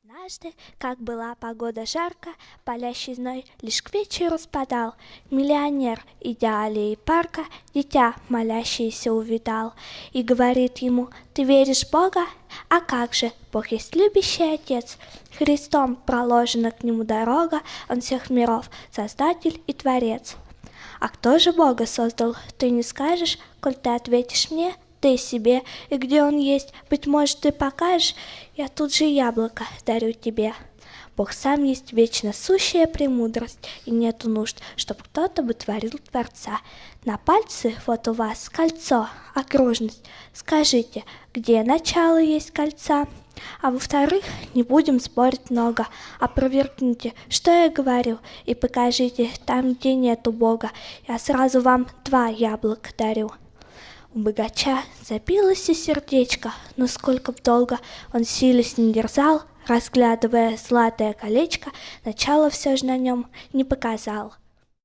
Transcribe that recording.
Однажды, как была погода жарко, палящий зной лишь к вечеру спадал. Миллионер, идя аллеей парка, дитя молящееся увидал. И говорит ему: «Ты веришь в Бога? А как же, Бог есть любящий Отец. Христом проложена к Нему дорога, Он всех миров, Создатель и Творец». «А кто же Бога создал, ты не скажешь, коль ты ответишь мне, ты себе, и где он есть, быть может, ты покажешь, я тут же яблоко дарю тебе». Бог сам есть вечно сущая премудрость, и нету нужд, чтоб кто-то бы творил Творца. На пальце вот у вас кольцо, окружность. Скажите, где начало есть кольца? А во-вторых, не будем спорить много, опровергните, что я говорю, и покажите там, где нету Бога. Я сразу вам 2 яблока дарю. У богача забилось и сердечко, но сколько б долго он силясь не дерзал, разглядывая золотое колечко, начало все же на нем не показал.